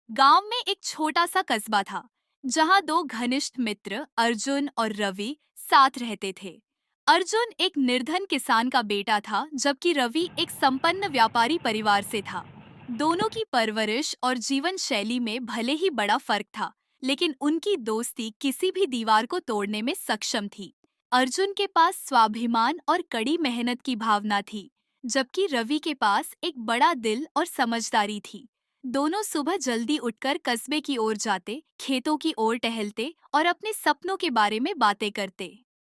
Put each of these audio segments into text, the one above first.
गांव में एक छोटा सा कस्बा था जहां दो घनिष्ठ मित्र अर्जुन और रवि साथ रहते थे। अर्जुन एक निर्धन किसान का बेटा था जबकि रवि एक संपन्न व्यापारी परिवार से था। दोनों की परवरिश और जीवन शैली में भले ही बड़ा फर्क था, लेकिन उनकी दोस्ती किसी भी दीवार को तोड़ने में सक्षम थी। अर्जुन के पास स्वाभिमान और कड़ी मेहनत की भावना थी, जबकि रवि के पास एक बड़ा दिल और समझदारी थी। दोनों सुबह जल्दी उठकर कस्बे की ओर जाते, खेतों की ओर टहलते और अपने सपनों के बारे में बातें करते।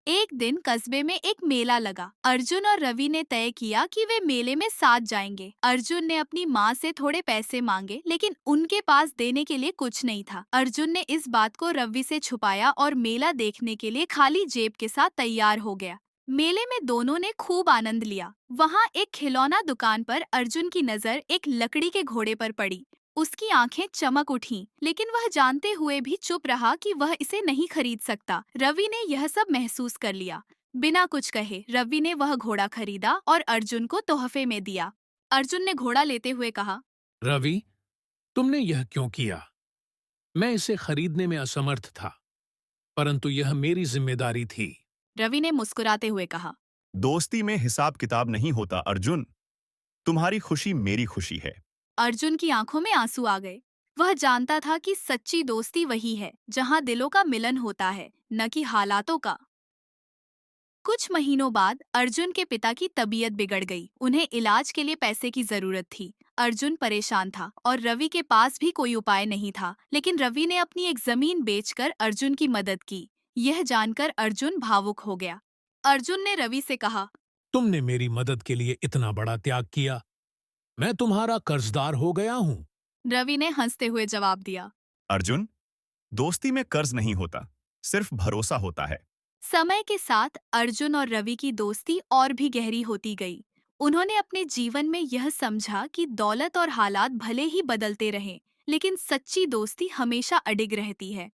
एक दिन कस्बे में एक मेला लगा। अर्जुन और रवि ने तय किया कि वे मेले में साथ जाएंगे। अर्जुन ने अपनी माँ से थोड़े पैसे मांगे, लेकिन उनके पास देने के लिए कुछ नहीं था। अर्जुन ने इस बात को रवि से छुपाया और मेला देखने के लिए खाली जेब के साथ तैयार हो गया। मेले में दोनों ने खूब आनंद लिया। वहाँ एक खिलौना दुकान पर अर्जुन की नजर एक लकड़ी के घोड़े पर पड़ी। उसकी आंखें चमक उठीं, लेकिन वह जानते हुए भी चुप रहा कि वह इसे नहीं खरीद सकता। रवि ने यह सब महसूस कर लिया। बिना कुछ कहे रवि ने वह घोड़ा खरीदा और अर्जुन को तोहफे में दिया। अर्जुन ने घोड़ा लेते हुए कहा, रवि, तुमने यह क्यों किया? मैं इसे खरीदने में असमर्थ था, परंतु यह मेरी जिम्मेदारी थी। रवि ने मुस्कुराते हुए कहा। दोस्ती में हिसाब किताब नहीं होता अर्जुन। तुम्हारी खुशी मेरी खुशी है। अर्जुन की आंखों में आंसू आ गए। वह जानता था कि सच्ची दोस्ती वही है जहां दिलों का मिलन होता है, न कि हालातों का। कुछ महीनों बाद अर्जुन के पिता की तबीयत बिगड़ गई। उन्हें इलाज के लिए पैसे की जरूरत थी। अर्जुन परेशान था और रवि के पास भी कोई उपाय नहीं था, लेकिन रवि ने अपनी एक जमीन बेचकर अर्जुन की मदद की। यह जानकर अर्जुन भावुक हो गया। अर्जुन ने रवि से कहा, तुमने मेरी मदद के लिए इतना बड़ा त्याग किया। मैं तुम्हारा कर्जदार हो गया हूँ। रवि ने हंसते हुए जवाब दिया। अर्जुन, दोस्ती में कर्ज नहीं होता, सिर्फ भरोसा होता है। समय के साथ अर्जुन और रवि की दोस्ती और भी गहरी होती गई। उन्होंने अपने जीवन में यह समझा कि दौलत और हालात भले ही बदलते रहें, लेकिन सच्ची दोस्ती हमेशा अडिग रहती है।